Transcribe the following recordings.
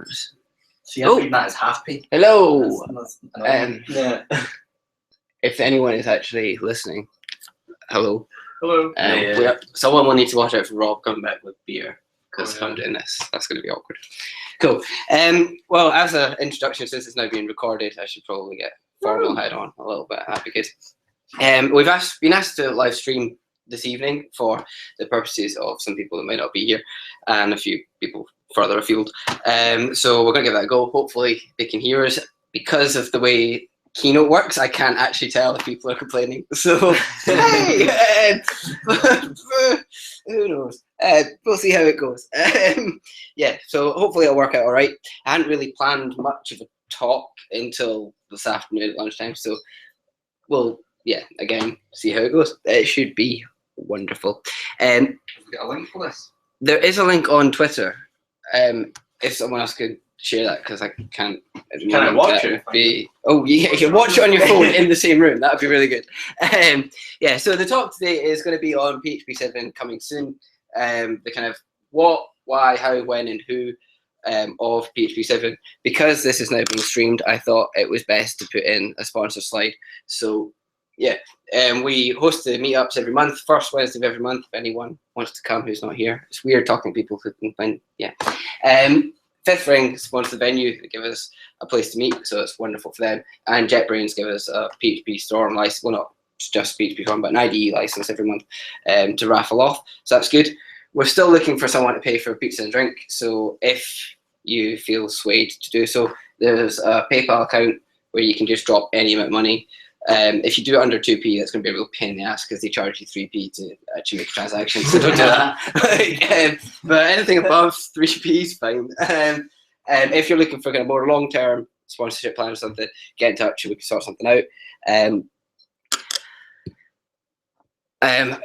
cameras. So you're reading that as half P. Hello. Yeah. If anyone is actually listening, hello. Hello. Someone will need to watch out for Rob coming back with beer, because if I'm doing this, that's going to be awkward. Cool. Well, as an introduction, since it's now being recorded, I should probably get formaldehyde on a little bit. That'd be good. We've been asked to live stream this evening for the purposes of some people that might not be here and a few people further afield. So we're going to give that a go. Hopefully they can hear us. Because of the way Keynote works, I can't actually tell if people are complaining. So, hey, who knows? We'll see how it goes. Yeah, so hopefully it'll work out all right. I hadn't really planned much of a talk until this afternoon at lunchtime. So we'll, yeah, again, see how it goes. It should be wonderful. Got a link for this? There is a link on Twitter. If someone else could share that, because I can't. Can I watch it? Oh, yeah, you can watch it on your phone in the same room. That would be really good. Yeah, so the talk today is going to be on PHP7 coming soon. The kind of what, why, how, when, and who of PHP7. Because this is now being streamed, I thought it was best to put in a sponsor slide. So yeah, we host the meetups every month, first Wednesday of every month. If anyone wants to come who's not here, it's weird talking to people who can find, yeah. Fifth Ring sponsor the venue. They give us a place to meet, so it's wonderful for them. And JetBrains give us a PHP Storm license, well, not just PHP Storm, but an IDE license every month to raffle off. So that's good. We're still looking for someone to pay for pizza and drink. So if you feel swayed to do so, there's a PayPal account where you can just drop any amount of money. If you do it under 2p, that's going to be a real pain in the ass because they charge you 3p to actually make a transaction. So don't do that. But anything above 3p is fine. If you're looking for kind of more long-term sponsorship plan or something, get in touch and we can sort something out.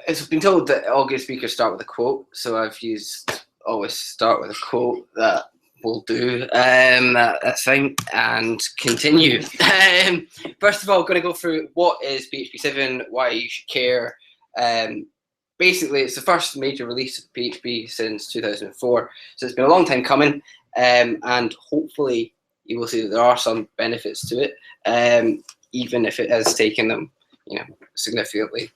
It's been told that all good speakers start with a quote, so I've always start with a quote that will do. That's fine, and continue. First of all, going to go through what is PHP7, why you should care. Basically, it's the first major release of PHP since 2004, so it's been a long time coming, and hopefully you will see that there are some benefits to it, even if it has taken them, significantly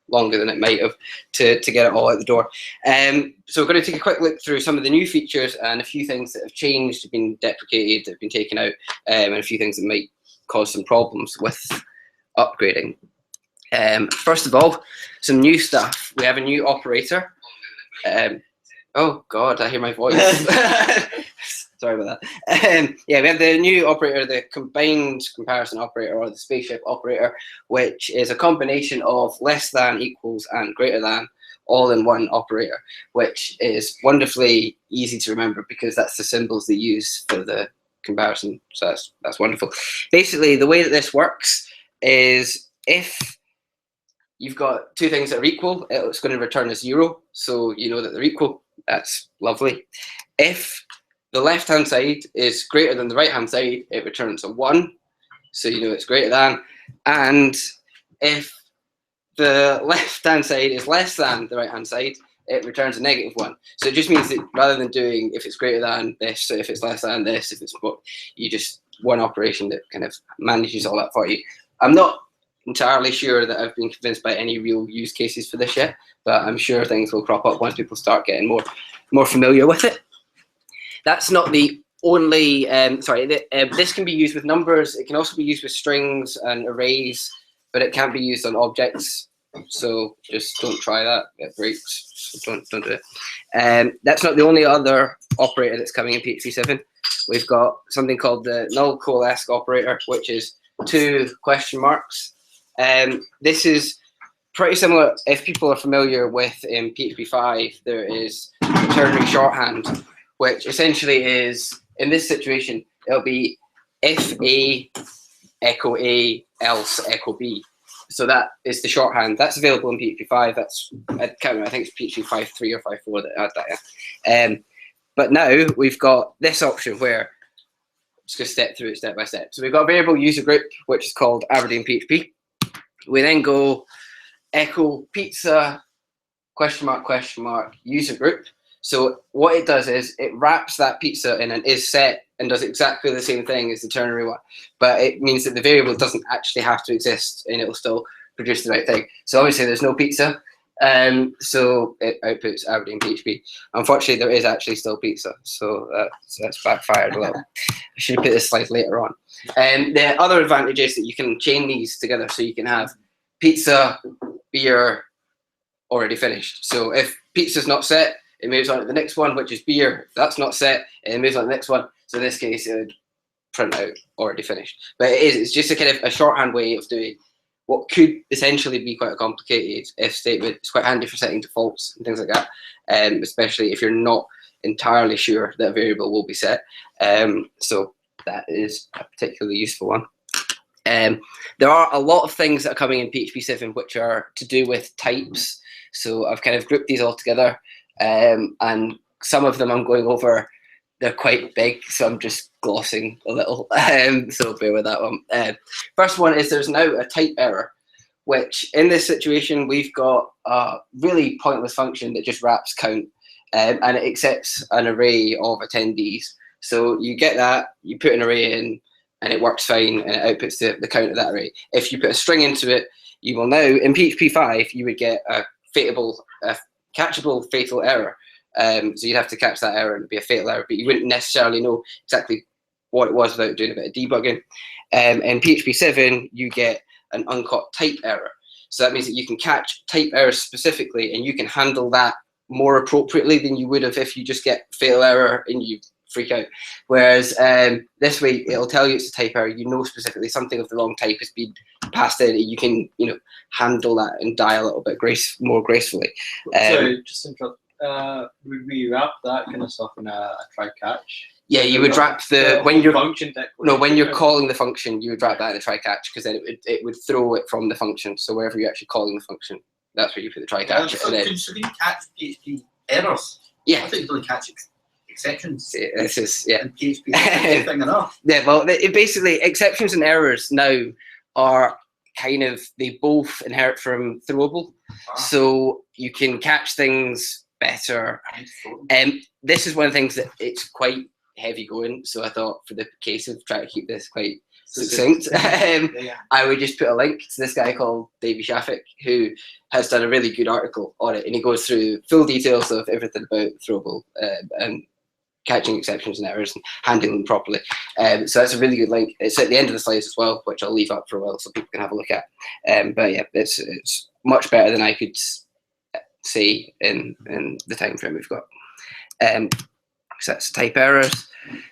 longer than it might have to get it all out the door. So we're going to take a quick look through some of the new features and a few things that have changed, have been deprecated, have been taken out, and a few things that might cause some problems with upgrading. First of all, some new stuff. We have a new operator. Oh God, I hear my voice. Sorry about that. Yeah, we have the new operator, the combined comparison operator, or the spaceship operator, which is a combination of less than, equals, and greater than, all in one operator, which is wonderfully easy to remember because that's the symbols they use for the comparison. So that's wonderful. Basically, the way that this works is if you've got two things that are equal, it's going to return a 0, so you know that they're equal. That's lovely. If the left-hand side is greater than the right-hand side, it returns a 1, so you know it's greater than. And if the left-hand side is less than the right-hand side, it returns a -1. So it just means that rather than doing if it's greater than this, so if it's less than this, if it's what, you just one operation that kind of manages all that for you. I'm not entirely sure that I've been convinced by any real use cases for this yet, but I'm sure things will crop up once people start getting more familiar with it. That's not the only, this can be used with numbers. It can also be used with strings and arrays, but it can't be used on objects. So just don't try that, it breaks, so don't do it. That's not the only other operator that's coming in PHP7. We've got something called the null coalesce operator, which is 2 question marks. This is pretty similar. If people are familiar with PHP5, there is ternary shorthand, which essentially is, in this situation, it'll be if A, echo A, else echo B. So that is the shorthand. That's available in PHP5. That's, I can't remember, I think it's PHP5.3 or 5.4 that had that. Yeah. But now we've got this option where I'm just going to step through it step by step. So we've got a variable user group, which is called Aberdeen PHP. We then go echo pizza, question mark, user group. So what it does is it wraps that pizza in an is set and does exactly the same thing as the ternary one, but it means that the variable doesn't actually have to exist and it will still produce the right thing. So obviously there's no pizza, so it outputs Aberdeen PHP. Unfortunately, there is actually still pizza, so that's backfired a little. I should have put this slide later on. The other advantage is that you can chain these together, so you can have pizza, beer, already finished. So if pizza's not set, it moves on to the next one, which is beer. If that's not set, it moves on to the next one. So in this case, it would print out already finished. But it's just a kind of a shorthand way of doing what could essentially be quite a complicated if statement. It's quite handy for setting defaults and things like that, especially if you're not entirely sure that a variable will be set. So that is a particularly useful one. There are a lot of things that are coming in PHP7 which are to do with types. So I've kind of grouped these all together, and some of them I'm going over. They're quite big, so I'm just glossing a little, so bear with that one. First one is there's now a type error, which in this situation we've got a really pointless function that just wraps count, and it accepts an array of attendees. So you get that, you put an array in, and it works fine, and it outputs the count of that array. If you put a string into it, you will now, in PHP5, you would get a catchable fatal error. So you'd have to catch that error and it'd be a fatal error, but you wouldn't necessarily know exactly what it was without doing a bit of debugging. In PHP7, you get an uncaught type error. So that means that you can catch type errors specifically, and you can handle that more appropriately than you would have if you just get fatal error and you freak out. Whereas this way, it'll tell you it's a type error. You know specifically something of the wrong type has been passed in. You can, handle that and die a little bit more gracefully. Sorry, just interrupt. Would we wrap that kind of stuff in a try catch? Yeah, you would wrap when you're function when you're calling the function, you would wrap that in a try catch, because then it would throw it from the function. So wherever you're actually calling the function, that's where you put the try catch. So can you catch PHP errors? Yeah, I think you can only catch exceptions. This is and PHP is thing enough. Yeah, well, basically exceptions and errors now are kind of, they both inherit from throwable, so you can catch things better. This is one of the things that it's quite heavy going, so I thought for the case of trying to keep this quite succinct, I would just put a link to this guy called Davey Shafik, who has done a really good article on it, and he goes through full details of everything about throwable and catching exceptions and errors and handling them properly. So that's a really good link. It's at the end of the slides as well, which I'll leave up for a while so people can have a look at. But yeah, it's much better than I could say in the time frame we've got. So that's type errors.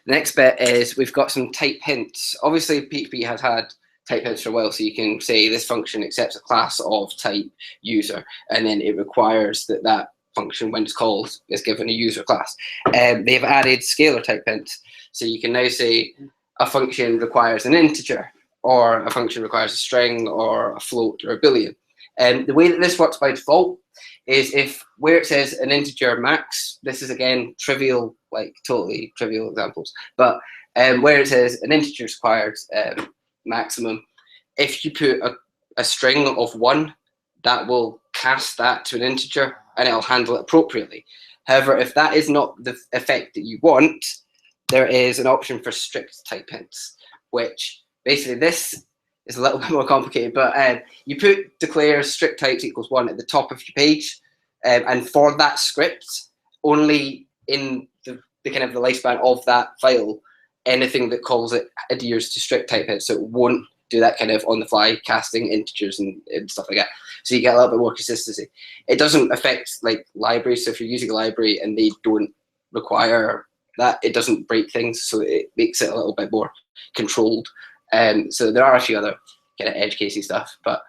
The next bit is we've got some type hints. Obviously PHP has had type hints for a while, so you can say this function accepts a class of type user, and then it requires that function, when it's called, is given a user class. They've added scalar type hints, so you can now say a function requires an integer, or a function requires a string, or a float, or a boolean. The way that this works by default is if where it says an integer max, this is again trivial, like totally trivial examples, but where it says an integer is required maximum, if you put a string of 1, that will cast that to an integer and it'll handle it appropriately. However, if that is not the effect that you want, there is an option for strict type hints, which basically this is a little bit more complicated, but you put declare strict types equals 1 at the top of your page, and for that script, only in the kind of the lifespan of that file, anything that calls it adheres to strict type hints, so it won't do that kind of on the fly casting integers and stuff like that. So you get a little bit more consistency. It doesn't affect like libraries, so if you're using a library and they don't require that, it doesn't break things, so it makes it a little bit more controlled. So there are a few other kind of edge casey stuff, but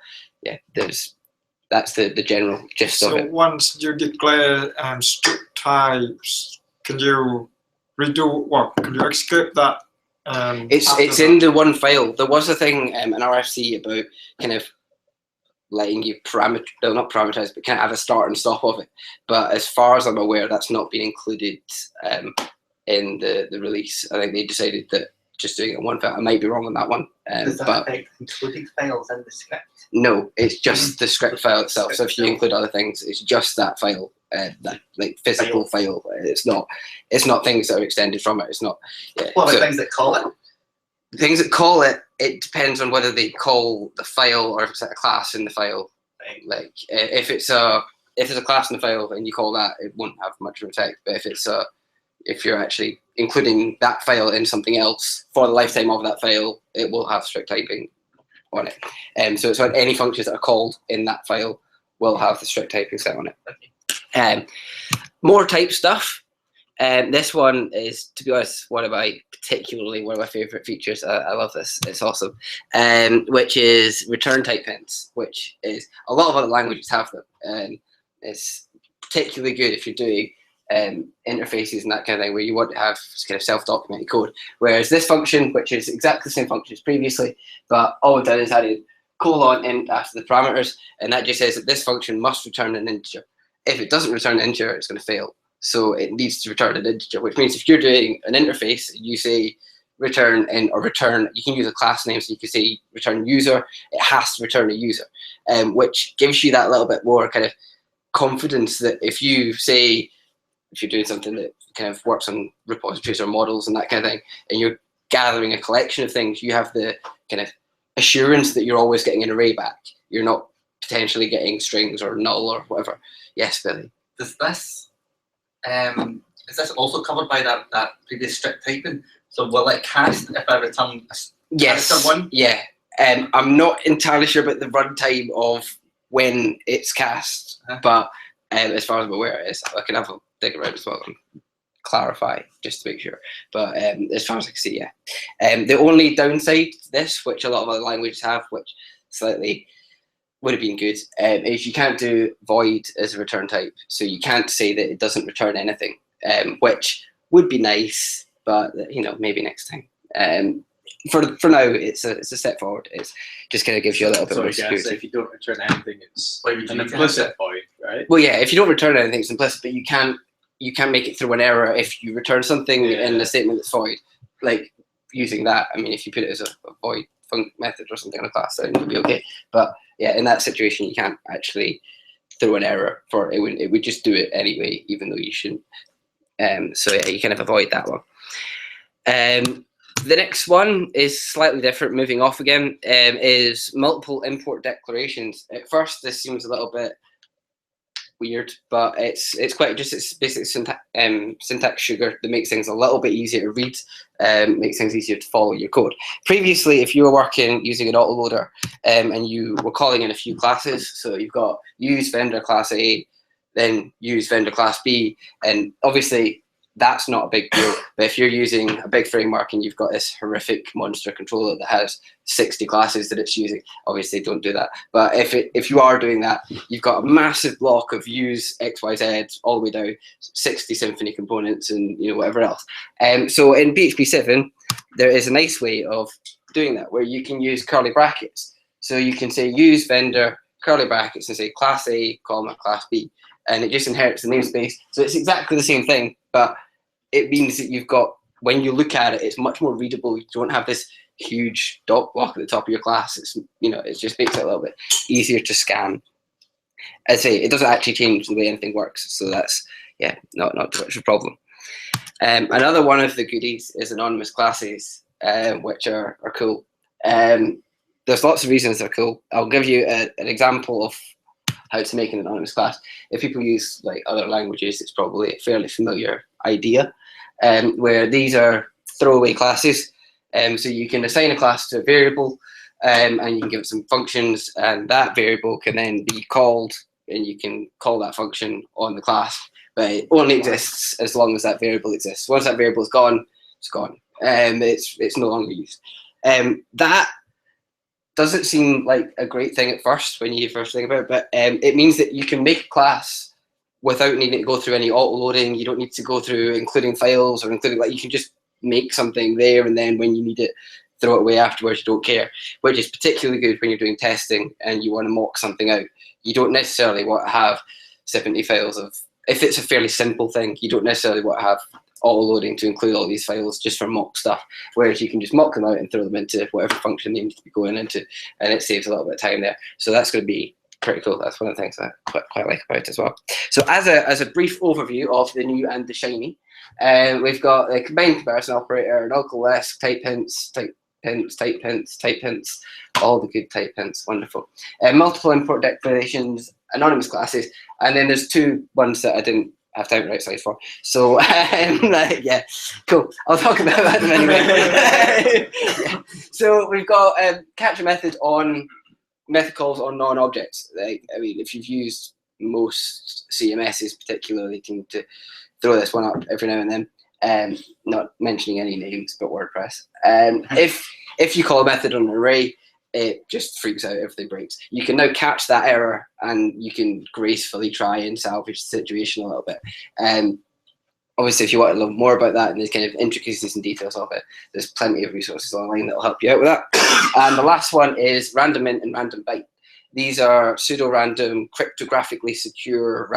yeah, that's the general gist of it. So once you declare strict types, can you redo can you execute that? It's in the one file. There was a thing in RFC about kind of letting you not parameterize, but kind of have a start and stop of it. But as far as I'm aware, that's not been included in the release. I think they decided that just doing it in one file. I might be wrong on that one. Does that affect including files in the script? No, it's just the script file itself. So if you include other things, it's just that file. that like physical file. It's not things that are extended from it. It's not. Yeah. What about So, things that call it? things that call it, it depends on whether they call the file or if it's a class in the file. Right. Like if it's a class in the file and you call that, it won't have much of a text. But if you're actually including that file in something else for the lifetime of that file, it will have strict typing on it. So it's on any functions that are called in that file will have the strict typing set on it. More type stuff. This one is, to be honest, one of my favorite features. I love this. It's awesome. Which is return type hints, which is a lot of other languages have them. It's particularly good if you're doing interfaces and that kind of thing, where you want to have kind of self-documented code. Whereas this function, which is exactly the same function as previously, but all we've done is added colon in after the parameters, and that just says that this function must return an integer. If it doesn't return an integer, it's going to fail. So it needs to return an integer, which means if you're doing an interface, you say return in or return, you can use a class name, so you can say return user, it has to return a user, which gives you that little bit more kind of confidence that if you're doing something that kind of works on repositories or models and that kind of thing, and you're gathering a collection of things, you have the kind of assurance that you're always getting an array back. You're not potentially getting strings or null or whatever. Yes, Billy. Does this is this also covered by that previous strict typing? So will it cast if I return a Yes. character one? Yeah. I'm not entirely sure about the runtime of when it's cast, but as far as I'm aware, it is. I can have a dig around as well and clarify just to make sure. But as far as I can see, yeah. The only downside to this, which a lot of other languages have, which slightly would have been good, is you can't do void as a return type. So you can't say that it doesn't return anything, which would be nice, but maybe next time. For now, it's a step forward. It's just kind of gives you a little bit more security. If you don't return anything, it's Why would an you implicit void, right? Well, yeah, if you don't return anything, it's implicit, but you can make it through an error if you return something in the statement that's void. Like using that, I mean, if you put it as a void method or something on a class, then it'll be okay. But yeah, in that situation, you can't actually throw an error for it. It would just do it anyway, even though you shouldn't. So yeah, you kind of avoid that one. The next one is slightly different. Moving off again, is multiple import declarations. At first, this seems a little bit weird, but it's basic syntax sugar that makes things a little bit easier to read, makes things easier to follow your code. Previously, if you were working using an autoloader and you were calling in a few classes, so you've got use vendor class A, then use vendor class B, and obviously that's not a big deal. But if you're using a big framework and you've got this horrific monster controller that has 60 classes that it's using, obviously don't do that. But if you are doing that, you've got a massive block of use XYZ all the way down 60 Symfony components and whatever else. So in PHP7, there is a nice way of doing that where you can use curly brackets. So you can say use vendor curly brackets and say class A, comma, class B, and it just inherits the namespace. So it's exactly the same thing, but it means that you've got, when you look at it, it's much more readable. You don't have this huge dot block at the top of your class. It's it just makes it a little bit easier to scan. I'd say it doesn't actually change the way anything works, so that's not too much of a problem. Another one of the goodies is anonymous classes, which are cool. There's lots of reasons they're cool. I'll give you an example of how to make an anonymous class. If people use like other languages, it's probably a fairly familiar idea, where these are throwaway classes. So you can assign a class to a variable, and you can give it some functions, and that variable can then be called, and you can call that function on the class. But it only exists as long as that variable exists. Once that variable is gone, it's gone. It's no longer used. That doesn't seem like a great thing at first when you first think about it, but it means that you can make a class without needing to go through any auto loading. You don't need to go through including files or including, like, you can just make something there, and then when you need it, throw it away afterwards. You don't care, which is particularly good when you're doing testing and you want to mock something out. You don't necessarily want to have 70 files of, if it's a fairly simple thing, you don't necessarily want to have auto loading to include all these files just for mock stuff, whereas you can just mock them out and throw them into whatever function they need to be going into, and it saves a little bit of time there. So that's going to be pretty cool. That's one of the things I quite like about it as well. So as a brief overview of the new and the shiny, we've got a combined comparison operator, local less, type hints, type hints, all the good type hints, wonderful. Multiple import declarations, anonymous classes, and then there's two ones that I didn't have time to write slides for. So yeah, cool. I'll talk about that anyway. Yeah. So we've got capture method on method calls on non-objects. Like, I mean, if you've used most CMSs, particularly, tend to throw this one up every now and then. Not mentioning any names, but WordPress. If you call a method on an array, it just freaks out if they breaks. You can now catch that error, and you can gracefully try and salvage the situation a little bit. Obviously, if you want to learn more about that and the kind of intricacies and details of it, there's plenty of resources online that will help you out with that. And the last one is random int and random byte. These are pseudo-random, cryptographically secure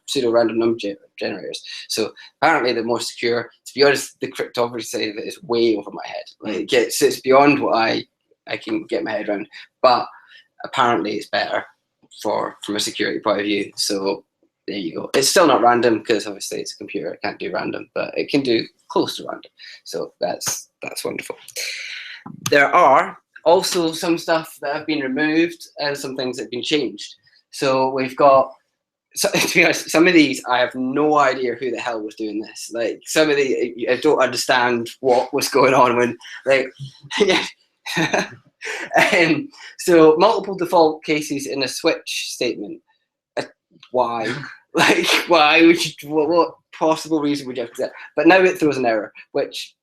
pseudo-random number generators. So apparently they're more secure. To be honest, the cryptography of it is way over my head. Like, it's beyond what I can get my head around. But apparently it's better from a security point of view. So there you go. It's still not random because obviously it's a computer. It can't do random, but it can do close to random. So that's wonderful. There are also some stuff that have been removed and some things that have been changed. So we've got, so, to be honest, some of these I have no idea who the hell was doing this. Like, some of the, I don't understand what was going on when, like, yeah. So multiple default cases in a switch statement. Why? Like, why would you, what possible reason would you have to do that? But now it throws an error, which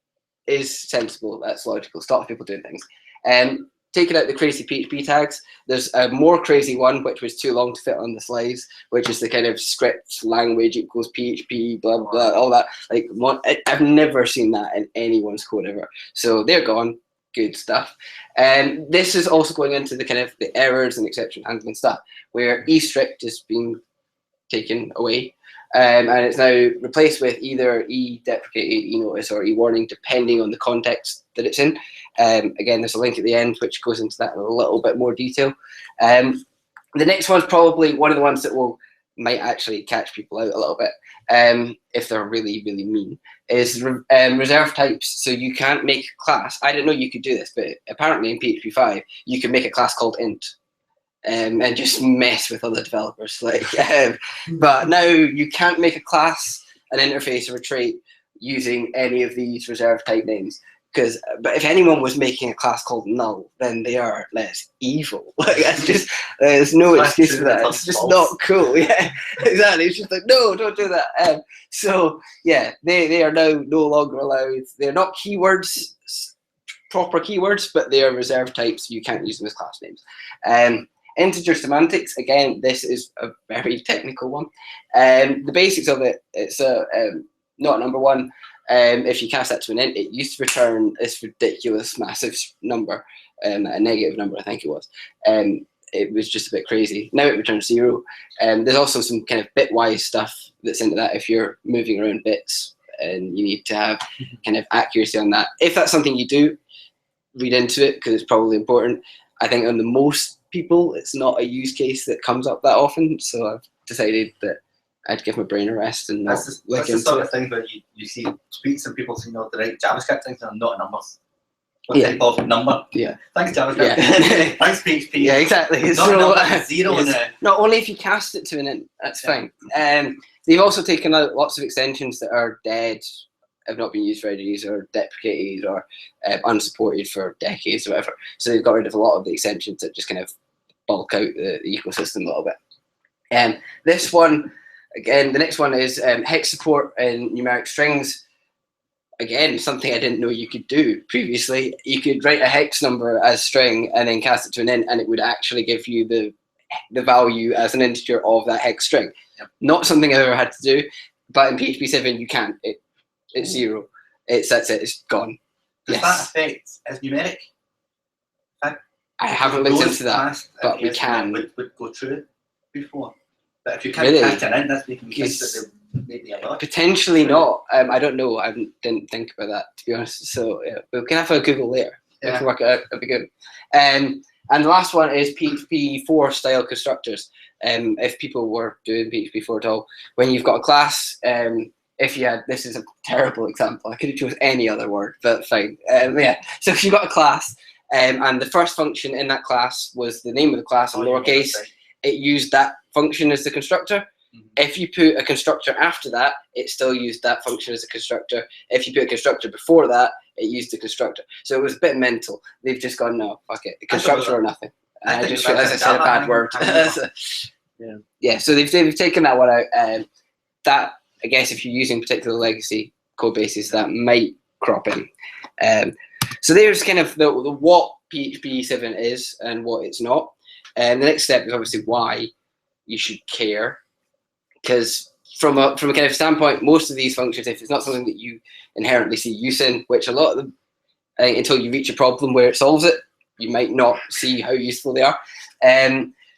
is sensible. That's logical. Stop people doing things. Taking out the crazy PHP tags, there's a more crazy one, which was too long to fit on the slides, which is the kind of script language equals PHP, blah, blah, all that. Like, I've never seen that in anyone's code ever. So they're gone. Good stuff. And this is also going into the kind of the errors and exception handling stuff, where eStrict is being taken away. And it's now replaced with either e-deprecated, e-notice, or e-warning, depending on the context that it's in. Again, there's a link at the end which goes into that in a little bit more detail. The next one's probably one of the ones that might actually catch people out a little bit, if they're really, really mean, is reserve types. So you can't make a class. I didn't know you could do this, but apparently in PHP5, you can make a class called int. And just mess with other developers. Like, but now you can't make a class, an interface, or a trait using any of these reserved type names. But if anyone was making a class called null, then they are less evil. Like, that's just, there's no excuse for that. It's just not cool. Yeah, exactly. It's just like, no, don't do that. So yeah, they are now no longer allowed. They're not keywords, proper keywords, but they are reserved types. You can't use them as class names. Integer semantics, again, this is a very technical one. The basics of it, it's not number one. If you cast that to an int, it used to return this ridiculous massive number, a negative number, I think it was. It was just a bit crazy. Now it returns 0. There's also some kind of bitwise stuff that's into that if you're moving around bits, and you need to have kind of accuracy on that. If that's something you do, read into it, because it's probably important. I think on the most people, it's not a use case that comes up that often, so I've decided that I'd give my brain a rest and not look into it. That's the sort of thing where you see tweets and people saying, the right JavaScript things are not numbers. What type of number? Yeah. Thanks, JavaScript. Yeah. Thanks, PHP. Yeah, exactly. Not so, zero in there. Not only if you cast it to an int, that's fine. They've also taken out lots of extensions that are dead, have not been used for ages, or deprecated, or unsupported for decades or whatever. So they've got rid of a lot of the extensions that just kind of bulk out the ecosystem a little bit. This one, again, the next one is hex support and numeric strings. Again, something I didn't know you could do previously. You could write a hex number as string and then cast it to an int, and it would actually give you the value as an integer of that hex string. Yep. Not something I've ever had to do, but in PHP7 you can't. It's 0. That's it. It's gone. Does that affect as numeric? I haven't looked into that, but we can. Would go through it before. But if you can't catch an int, that's making me think that there may be a lot. Potentially not. I don't know. I didn't think about that, to be honest. So yeah, we can have a Google later. We can work it out. That'd be good. And the last one is Pp4 Style Constructors. If people were doing PHP4 at all, when you've got a class, if you had, this is a terrible example, I could have chosen any other word, but fine. Yeah, so if you've got a class, and the first function in that class was the name of the class in lowercase, it used that function as the constructor. If you put a constructor after that, it still used that function as a constructor. If you put a constructor before that, it used the constructor. So it was a bit mental. They've just gone, no, fuck it, constructor or nothing. And I just realised I said a bad word. Yeah, so they've taken that one out. That, I guess, if you're using particular legacy code bases, that might crop in. So there's kind of the what PHP7 is and what it's not. And the next step is obviously why you should care. Because from a kind of standpoint, most of these functions, if it's not something that you inherently see use in, which a lot of them, until you reach a problem where it solves it, you might not see how useful they are.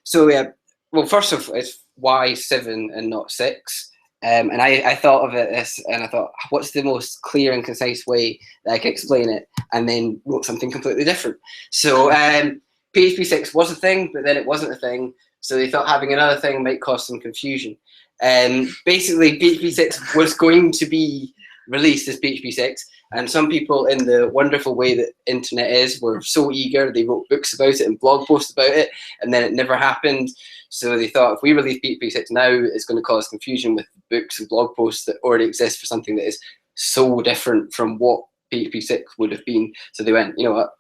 So yeah, well, first off, it's why 7 and not 6. And I thought of this, and I thought, what's the most clear and concise way that I can explain it? And then wrote something completely different. So PHP6 was a thing, but then it wasn't a thing. So they thought having another thing might cause some confusion. Basically, PHP6 was going to be released as PHP6, and some people, in the wonderful way that internet is, were so eager, they wrote books about it and blog posts about it, and then it never happened. So they thought, if we release PHP6 now, it's going to cause confusion with books and blog posts that already exist for something that is so different from what PHP6 would have been. So they went, you know what,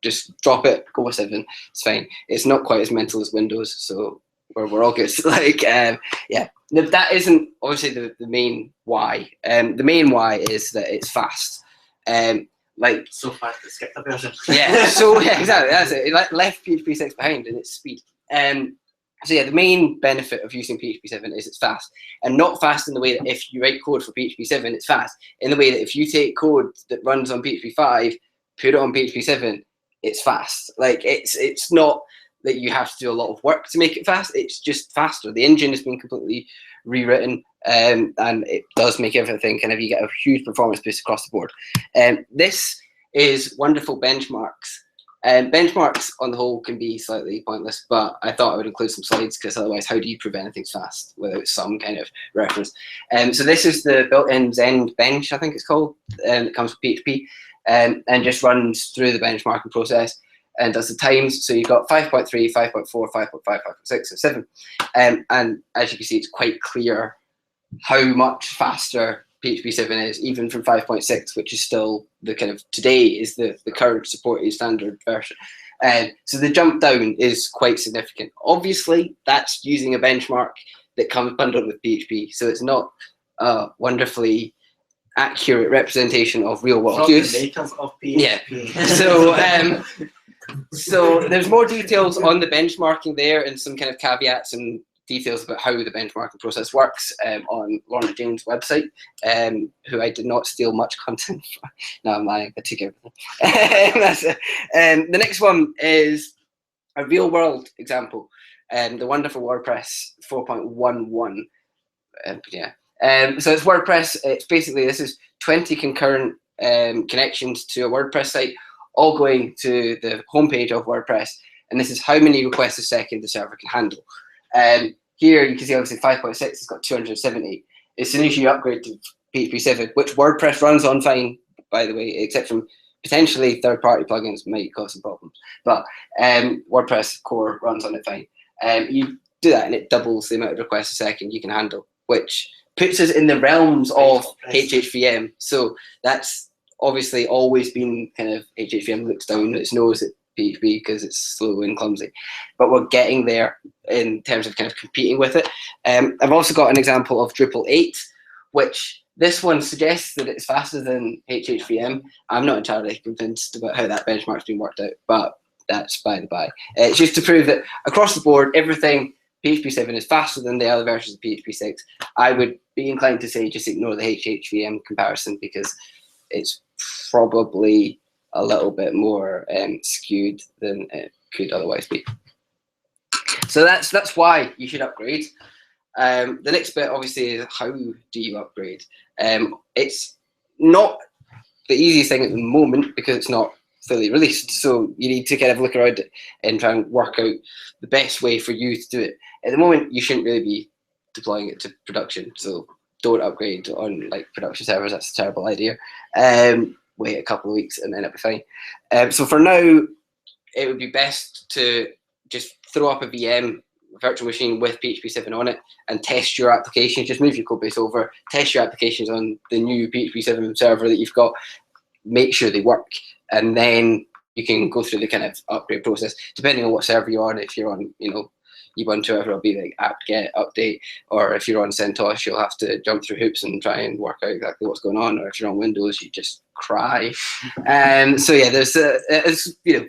just drop it, go with 7, it's fine. It's not quite as mental as Windows, so we're all good. Like, yeah, that isn't obviously the main why. The main why is that it's fast. Like, so fast to skip the version. Yeah, so yeah, exactly, that's it. It left PHP6 behind in its speed. So yeah, the main benefit of using PHP7 is it's fast, and not fast in the way that if you write code for PHP7, it's fast. In the way that if you take code that runs on PHP5, put it on PHP7, it's fast. Like, it's not that you have to do a lot of work to make it fast, it's just faster. The engine has been completely rewritten, and it does make everything kind of, you get a huge performance boost across the board. This is wonderful benchmarks. Benchmarks on the whole can be slightly pointless, but I thought I would include some slides, because otherwise how do you prove anything's fast without some kind of reference? So this is the built-in Zend bench, I think it's called, that comes with PHP, and just runs through the benchmarking process and does the times. So you've got 5.3, 5.4, 5.5, 5.6, and 7. And as you can see, it's quite clear how much faster PHP7 is, even from 5.6, which is still the kind of, today is the current supported standard version. So the jump down is quite significant. Obviously, that's using a benchmark that comes bundled with PHP, so it's not a wonderfully accurate representation of real world use. The makers of PHP. Yeah. So there's more details on the benchmarking there, and some kind of caveats and details about how the benchmarking process works on Lorna Jane's website, who I did not steal much content from. No, I'm lying, I took everything. That's it. The next one is a real world example, the wonderful WordPress 4.11. So it's WordPress. It's basically, this is 20 concurrent connections to a WordPress site, all going to the homepage of WordPress, and this is how many requests a second the server can handle. Here you can see obviously 5.6 has got 270. As soon as you upgrade to PHP7, which WordPress runs on fine, by the way, except from potentially third-party plugins might cause some problems, but WordPress core runs on it fine. You do that and it doubles the amount of requests a second you can handle, which puts us in the realms of HHVM. So that's obviously always been kind of, HHVM looks down its nose at PHP because it's slow and clumsy, but we're getting there in terms of kind of competing with it. I've also got an example of Drupal 8, which this one suggests that it's faster than HHVM. I'm not entirely convinced about how that benchmark's been worked out, but that's by the by. It's just to prove that across the board, everything PHP7 is faster than the other versions of PHP6. I would be inclined to say just ignore the HHVM comparison, because it's probably a little bit more skewed than it could otherwise be. So that's why you should upgrade. The next bit obviously is, how do you upgrade? It's not the easiest thing at the moment, because it's not fully released. So you need to kind of look around it and try and work out the best way for you to do it. At the moment, you shouldn't really be deploying it to production. So don't upgrade on like production servers. That's a terrible idea. Wait a couple of weeks and then it'll be fine. So for now, it would be best to just throw up a VM virtual machine with PHP7 on it and test your applications. Just move your code base over, test your applications on the new PHP7 server that you've got, make sure they work, and then you can go through the kind of upgrade process, depending on what server you're on. If you're on, Ubuntu, it'll be like apt-get update, or if you're on CentOS, you'll have to jump through hoops and try and work out exactly what's going on, or if you're on Windows, you just cry. So yeah, there's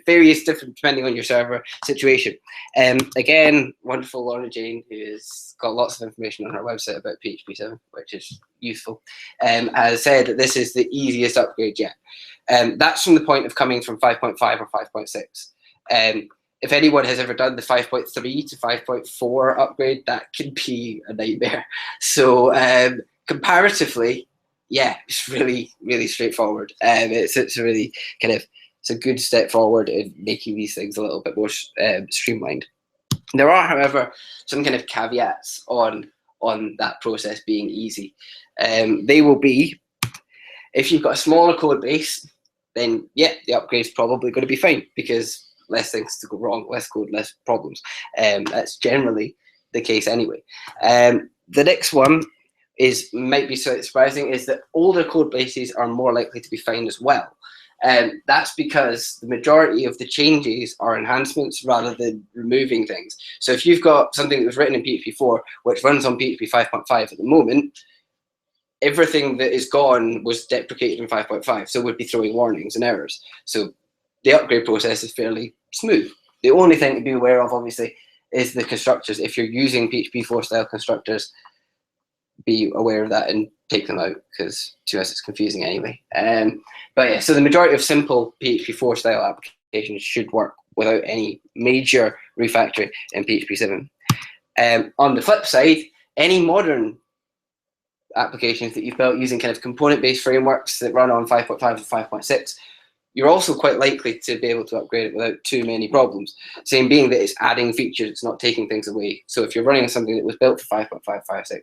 various different, depending on your server situation. Again, wonderful Laura Jane, who has got lots of information on her website about PHP7, which is useful, has said that this is the easiest upgrade yet. That's from the point of coming from 5.5 or 5.6. If anyone has ever done the 5.3 to 5.4 upgrade, that can be a nightmare. So comparatively, yeah, it's really, really straightforward. It's a really it's a good step forward in making these things a little bit more streamlined. There are, however, some kind of caveats on that process being easy. They will be, if you've got a smaller code base, then yeah, the upgrade's probably going to be fine because less things to go wrong, less code, less problems. That's generally the case anyway. The next one might be slightly surprising, is that older code bases are more likely to be fine as well. That's because the majority of the changes are enhancements rather than removing things. So if you've got something that was written in PHP4 which runs on PHP 5.5 at the moment, everything that is gone was deprecated in 5.5, so we'd be throwing warnings and errors. So the upgrade process is fairly smooth. The only thing to be aware of, obviously, is the constructors. If you're using Pp4 style constructors, be aware of that and take them out, because to us it's confusing anyway. But yeah, so the majority of simple Pp4 style applications should work without any major refactoring in PHP7. On the flip side, any modern applications that you've built using kind of component-based frameworks that run on 5.5 to 5.6, you're also quite likely to be able to upgrade it without too many problems. Same being that it's adding features, it's not taking things away. So if you're running something that was built for 5.5, 5.6,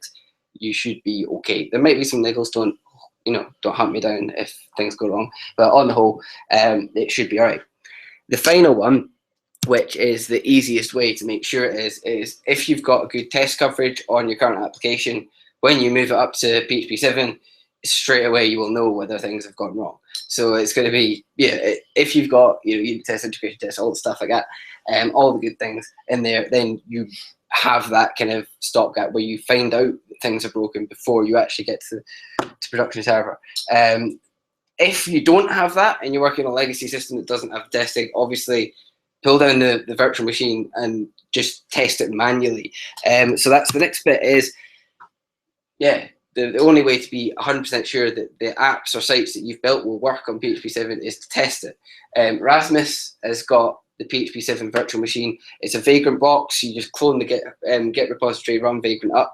you should be okay. There might be some niggles, don't hunt me down if things go wrong, but on the whole, it should be all right. The final one, which is the easiest way to make sure it is if you've got a good test coverage on your current application, when you move it up to PHP7, straight away you will know whether things have gone wrong. So it's going to be, if you've got unit test, integration test, all the stuff like that, all the good things in there, then you have that kind of stopgap where you find out that things are broken before you actually get to production server. If you don't have that and you're working on a legacy system that doesn't have testing, obviously pull down the virtual machine and just test it manually. So that's the next bit is, the only way to be 100% sure that the apps or sites that you've built will work on PHP7 is to test it. Rasmus has got the PHP7 virtual machine. It's a Vagrant box. You just clone the Git repository, run Vagrant up.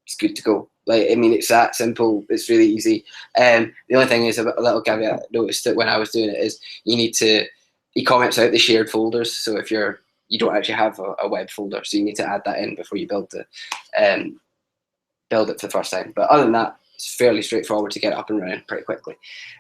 It's good to go. It's that simple. It's really easy. The only thing is a little caveat I noticed that when I was doing it is he comments out the shared folders. So if you don't actually have a web folder, so you need to add that in before you build it for the first time. But other than that, it's fairly straightforward to get up and running pretty quickly.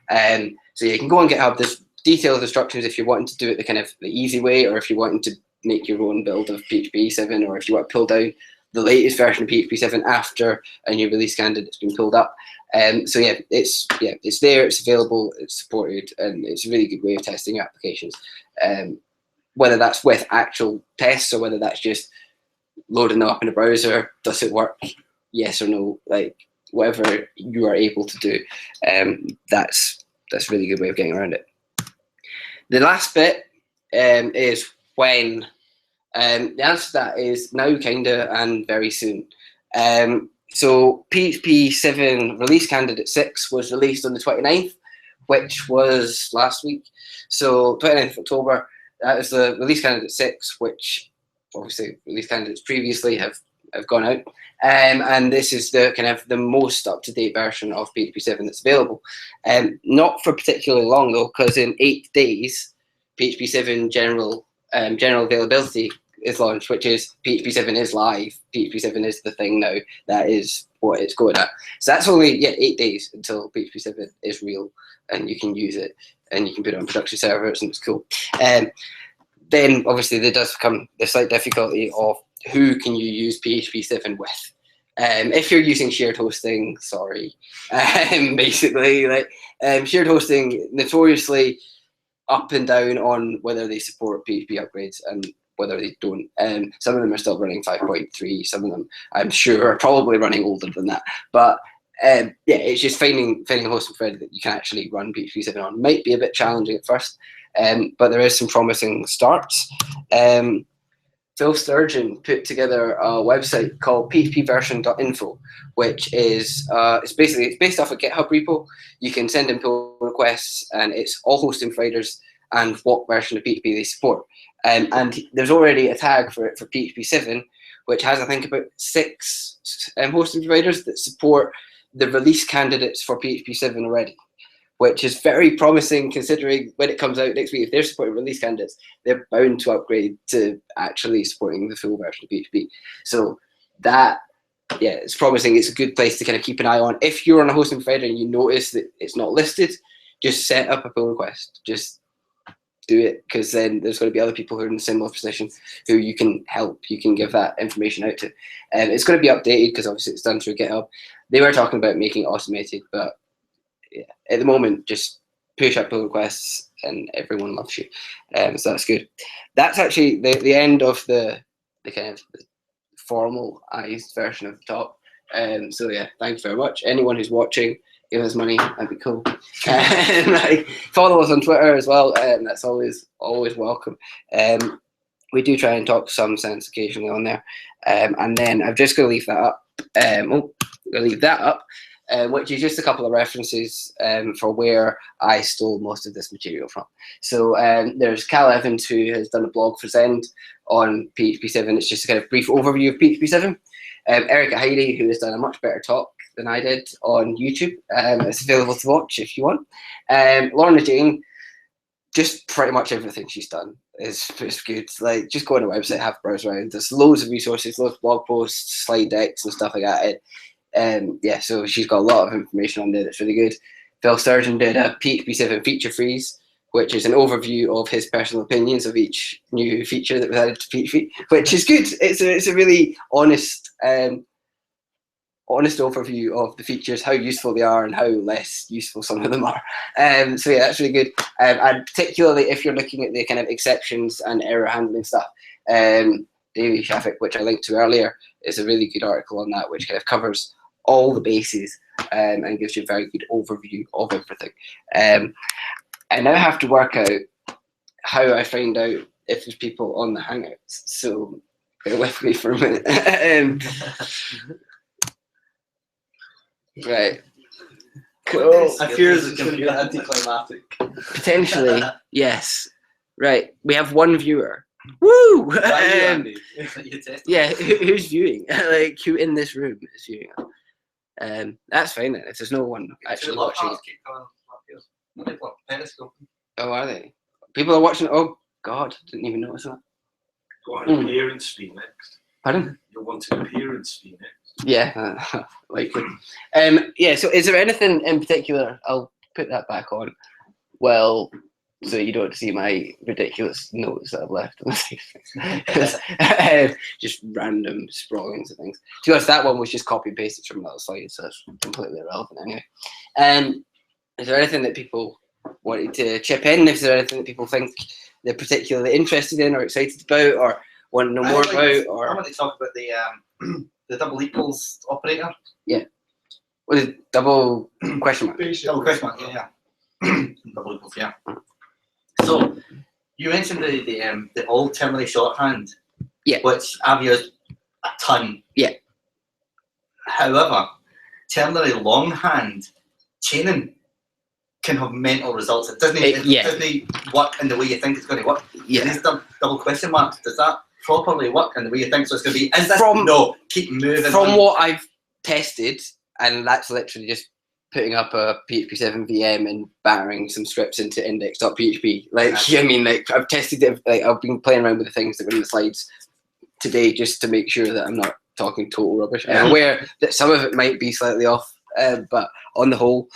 So you can go on GitHub. There's detailed instructions if you're wanting to do it the easy way, or if you're wanting to make your own build of PHP7, or if you want to pull down the latest version of PHP7 after a new release candidate's been pulled up. So yeah, it's there, it's available, it's supported, and it's a really good way of testing your applications. Whether that's with actual tests or whether that's just loading them up in a browser, does it work? Yes or no, whatever you are able to do, that's a really good way of getting around it. The last bit is when. The answer to that is now, kinda, and very soon. So PHP7 release candidate 6 was released on the 29th, which was last week. So 29th of October, that is the release candidate 6, which obviously release candidates previously have have gone out, and this is the kind of the most up-to-date version of PHP7 that's available. Not for particularly long though, because in 8 days, PHP7 general availability is launched, which is PHP7 is live. PHP7 is the thing now. That is what it's going at. So that's only 8 days until PHP7 is real, and you can use it, and you can put it on production servers, and it's cool. Then obviously there does come the slight difficulty of who can you use PHP7 with. If you're using shared hosting, sorry. Basically, like shared hosting notoriously up and down on whether they support PHP upgrades and whether they don't. Some of them are still running 5.3. Some of them, I'm sure, are probably running older than that. But yeah, it's just finding a hosting provider that you can actually run PHP7 on. Might be a bit challenging at first, but there is some promising starts. Phil Sturgeon put together a website called phpversion.info, which is it's based off a GitHub repo. You can send in pull requests, and it's all hosting providers and what version of PHP they support. And there's already a tag for it for PHP7, which has, I think, about 6 hosting providers that support the release candidates for PHP7 already, which is very promising considering when it comes out next week, if they're supporting release candidates, they're bound to upgrade to actually supporting the full version of PHP. So that, yeah, it's promising. It's a good place to kind of keep an eye on. If you're on a hosting provider and you notice that it's not listed, just set up a pull request. Just do it, because then there's going to be other people who are in a similar position who you can help. You can give that information out to. It's going to be updated because obviously it's done through GitHub. They were talking about making it automated, but yeah, at the moment, just push up pull requests and everyone loves you. So that's good. That's actually the end of the kind of formalized version of the talk. So yeah, thanks very much. Anyone who's watching, give us money, that'd be cool. Like, follow us on Twitter as well, that's always welcome. We do try and talk some sense occasionally on there. And then I'm just going to leave that up. Which is just a couple of references for where I stole most of this material from. So there's Cal Evans, who has done a blog for Zend on PHP7. It's just a kind of brief overview of PHP7. Erica Heidi, who has done a much better talk than I did on YouTube. It's available to watch if you want. Lorna Jane, just pretty much everything she's done is good. Like, just go on her website, have a browse around. There's loads of resources, loads of blog posts, slide decks and stuff like that. Yeah, so she's got a lot of information on there that's really good. Phil Sturgeon did a PHP7 feature freeze, which is an overview of his personal opinions of each new feature that was added to PHP, which is good. It's a really honest overview of the features, how useful they are and how less useful some of them are. So yeah, that's really good. And particularly if you're looking at the kind of exceptions and error handling stuff, Davey Shafik, which I linked to earlier, is a really good article on that, which kind of covers all the bases and gives you a very good overview of everything. I now have to work out how I find out if there's people on the Hangouts. So bear with me for a minute. Right. Cool. I fear it's going to be anticlimactic. Potentially, yes. Right. We have one viewer. Woo! Yeah, who's viewing? Like, who in this room is viewing? That's fine then. If there's no one actually watching. Oh, are they? People are watching. Oh God, didn't even notice that. Got an appearance fee next. Pardon? You'll want an appearance fee next. Yeah, likely. Yeah. So, is there anything in particular? I'll put that back on. Well, so you don't see my ridiculous notes that I've left on the just random sprawlings of things. To be honest, that one was just copy and pasted from another slide, so it's completely irrelevant anyway. Is there anything that people wanted to chip in? Is there anything that people think they're particularly interested in or excited about or want to know more about? Or I want to talk about the double equals operator. Yeah. What is double question mark? Double question mark, yeah. Double equals, yeah. So you mentioned the old ternary shorthand, yeah, which I've used a ton. Yeah. However, ternary longhand chaining can have mental results. It doesn't work in the way you think it's going to work. Yeah. These double question marks, does that properly working the way you think so it's going to be? Is this keep moving? From what I've tested, and that's literally just putting up a PHP7 VM and battering some scripts into index.php. Like, I mean, like I've tested it. Like, I've been playing around with the things that were in the slides today just to make sure that I'm not talking total rubbish. I'm aware that some of it might be slightly off, but on the whole,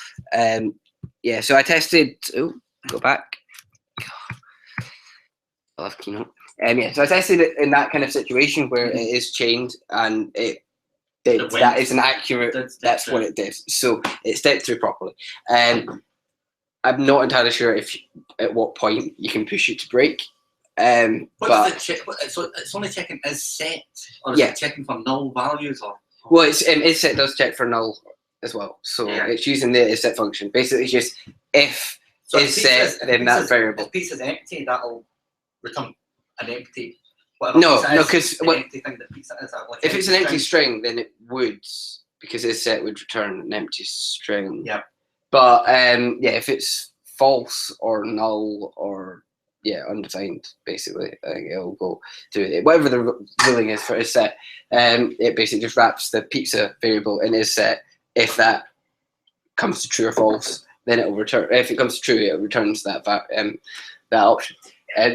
yeah. So I tested. Oh, go back. I'll have Keynote. Yeah. So I tested it in that kind of situation where it is chained and it. That is an accurate. That's what it did. So it stepped through properly. I'm not entirely sure if at what point you can push it to break. But so it's only checking is set, or is it checking for null values, or? Well, is set does check for null as well. So it's using the is set function. Basically, it's just if is set, then that variable. If piece is empty, that'll return an empty. No, because if it's an empty string, then it would, because is set would return an empty string. Yeah. But yeah, if it's false or null or undefined, basically, I think it'll go to it. Whatever the ruling is for is set, it basically just wraps the pizza variable in is set. If that comes to true or false, then it will return. If it comes to true, it returns that that option.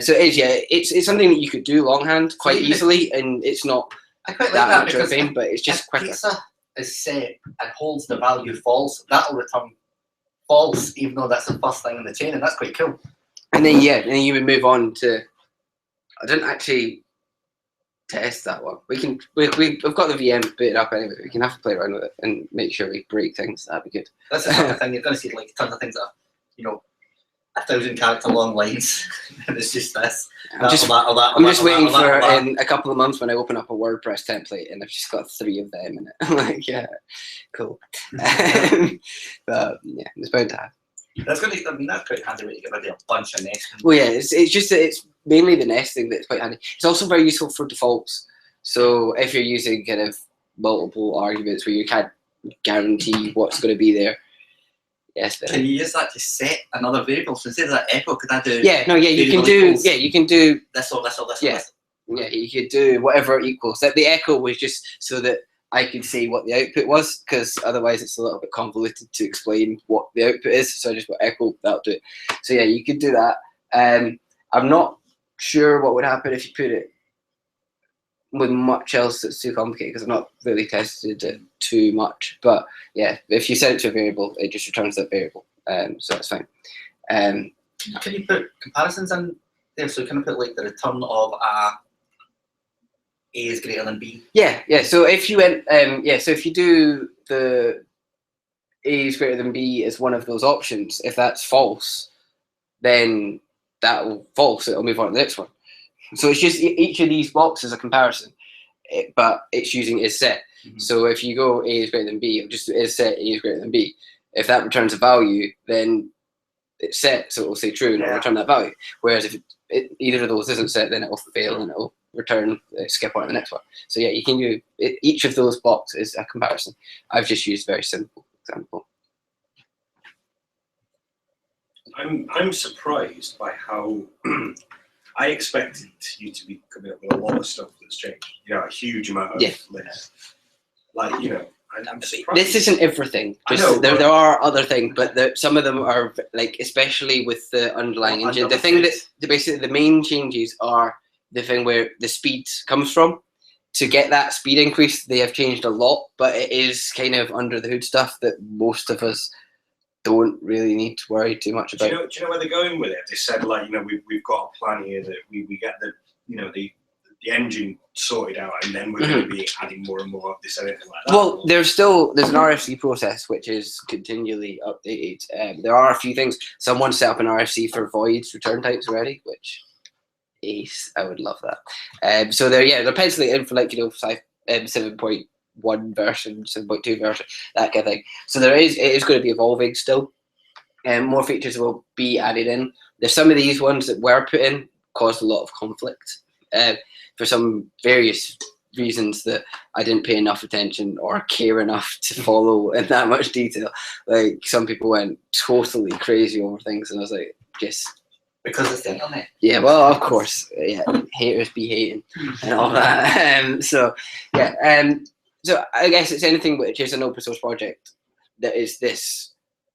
So it's something that you could do longhand quite easily, and it's not I quite like that that much of a pain, but it's just quicker. Pizza is set and holds the value false, that'll return false, even though that's the first thing in the chain, and that's quite cool. And then then you would move on to. I didn't actually test that one. We've got the VM booted up anyway. We can have to play around with it and make sure we break things. That'd be good. That's the sort of thing you're going to see, like tons of things that are, 1,000 character long lines, and it's just this. I'm just waiting for in a couple of months when I open up a WordPress template and I've just got 3 of them in it. I'm like, yeah, cool. But yeah, it's bound to happen. That's going to. I mean, that's quite handy when you get rid of a bunch of nesting. Well, yeah, it's just that it's mainly the nesting that's quite handy. It's also very useful for defaults. So if you're using kind of multiple arguments where you can't guarantee what's going to be there. Yes, can you use that to set another variable? So instead of that echo, could I do? Yeah, no, yeah, you can do. Yeah, you can do this or this or this. Yeah, or this. Yeah, you could do whatever it equals. That the echo was just so that I could say what the output was, because otherwise it's a little bit convoluted to explain what the output is. So I just put echo. That'll do it. So yeah, you could do that. I'm not sure what would happen if you put it with much else that's too complicated, because I've not really tested it too much. But yeah, if you set it to a variable, it just returns that variable. So that's fine. Can you put comparisons in there? So can I put like the return of A is greater than B? Yeah. So if you went, so if you do the A is greater than B as one of those options, if that's false, then that will false. It'll move on to the next one. So it's just each of these boxes a comparison, but it's using is set. Mm-hmm. So if you go A is greater than B, it'll just is set A is greater than B. If that returns a value, then it's set, so it will say true and it'll return that value. Whereas if either of those isn't set, then it will fail and it will return skip on to the next one. So yeah, you can do each of those boxes a comparison. I've just used a very simple example. I'm surprised by how I expected you to be coming up with a lot of stuff that's changed. A huge amount of lists. Like, I'm surprised. This isn't everything. There are other things, but some of them are like, especially with the underlying engine. The thing that basically the main changes are the thing where the speed comes from. To get that speed increase, they have changed a lot, but it is kind of under the hood stuff that most of us don't really need to worry too much about. Do you know where they're going with it? They said, like, we've got a plan here that we get the engine sorted out, and then we're going to be adding more and more of this and anything like that. Well, there's an RFC process which is continually updated. There are a few things. Someone set up an RFC for voids return types already, which ace. I would love that. So they're penciling in for 7.1 version, 7.2 version, that kind of thing. So it is going to be evolving still, and more features will be added in. There's some of these ones that were put in caused a lot of conflict for some various reasons that I didn't pay enough attention or care enough to follow in that much detail. Like, some people went totally crazy over things, and I was like, just Because it's the internet. Yeah, well, of course, yeah, haters be hating and all that. So I guess it's anything which is an open source project that is this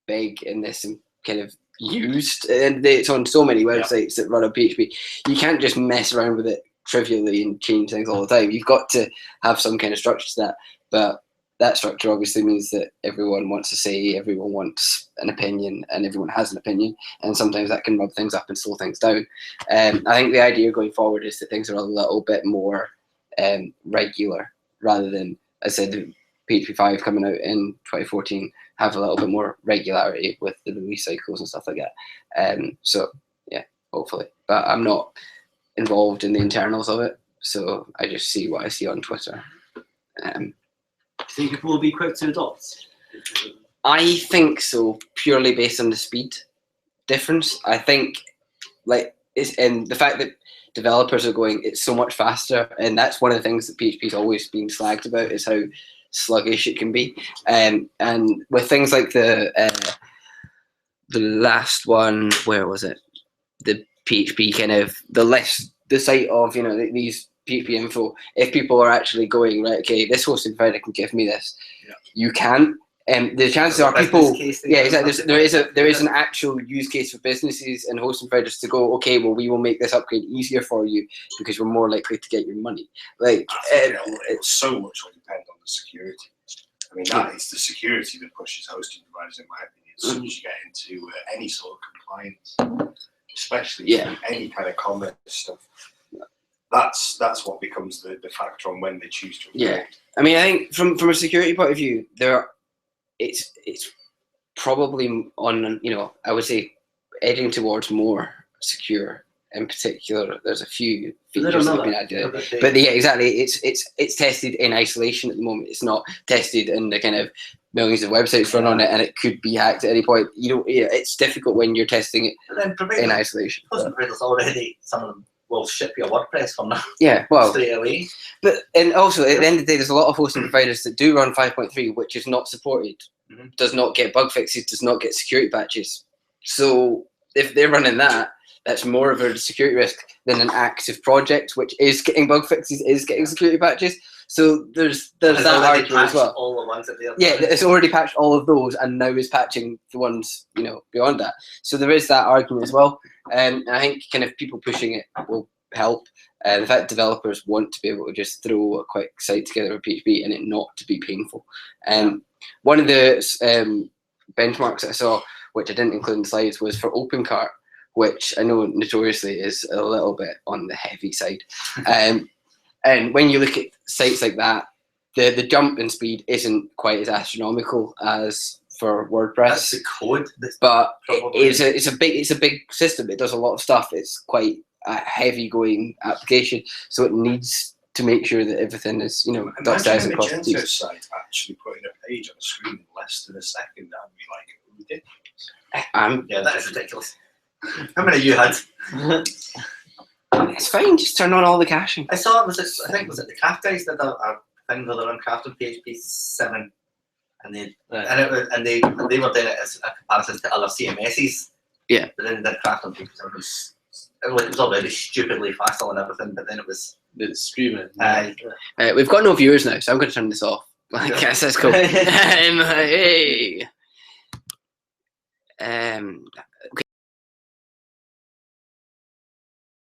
big and this kind of used, and it's on so many websites that run on PHP. You can't just mess around with it trivially and change things all the time. You've got to have some kind of structure to that, but that structure obviously means that everyone wants to say, everyone wants an opinion, and everyone has an opinion, and sometimes that can rub things up and slow things down. I think the idea going forward is that things are a little bit more regular, rather than, as I said, the PHP5 coming out in 2014 have a little bit more regularity with the release cycles and stuff like that. So yeah, hopefully, but I'm not involved in the internals of it, so I just see what I see on Twitter. Do you think people will be quick to adopt? I think so, purely based on the speed difference. I think, like, and the fact that developers are going, it's so much faster, and that's one of the things that PHP's always been slagged about, is how sluggish it can be. And with things like the last one, where was it? The PHP kind of the list, the site of these PHP info. If people are actually going, right, okay, this hosting provider can give me this, you can. The chances are people, exactly. There is an actual use case for businesses and hosting providers to go, okay, well, we will make this upgrade easier for you because we're more likely to get your money. Like, it's so much will depend on the security. I mean, that is the security that pushes hosting providers, in my opinion. As soon as you get into any sort of compliance, especially any kind of commerce stuff, that's what becomes the factor on when they choose to upgrade. Yeah, I mean, I think from a security point of view, it's probably on, I would say, edging towards more secure. In particular, there's a few features that have been added, but yeah, exactly. It's tested in isolation at the moment. It's not tested in the kind of millions of websites run on it, and it could be hacked at any point. It's difficult when you're testing it in isolation. There's already some of them will ship your WordPress from now. Yeah, well, straight away. But and also at the end of the day, there's a lot of hosting providers that do run 5.3, which is not supported, does not get bug fixes, does not get security patches. So if they're running that, that's more of a security risk than an active project, which is getting bug fixes, is getting security patches. So there's that argument as well. All the ones that it's already patched all of those, and now is patching the ones beyond that. So there is that argument as well. And I think kind of people pushing it will help. The fact developers want to be able to just throw a quick site together with PHP and it not to be painful. One of the benchmarks that I saw, which I didn't include in the slides, was for OpenCart, which I know notoriously is a little bit on the heavy side. And when you look at sites like that, the jump in speed isn't quite as astronomical as for WordPress. That's the code. But it's a big system. It does a lot of stuff. It's quite a heavy going application, so it needs to make sure that everything is dots, i's, and across the Imagine a Magento t's. site actually putting a page on a screen in less than a second. That would be like ridiculous. Yeah, that is ridiculous. How many you had? It's fine. Just turn on all the caching. I saw it. I think was it the craft guys that a thing where they run craft on PHP7, and they were doing it as a comparison to other CMSs. Yeah. But then the craft on PHP7 was already stupidly fast and everything, but then it was screaming. We've got no viewers now, so I'm going to turn this off. I guess that's cool. Hey.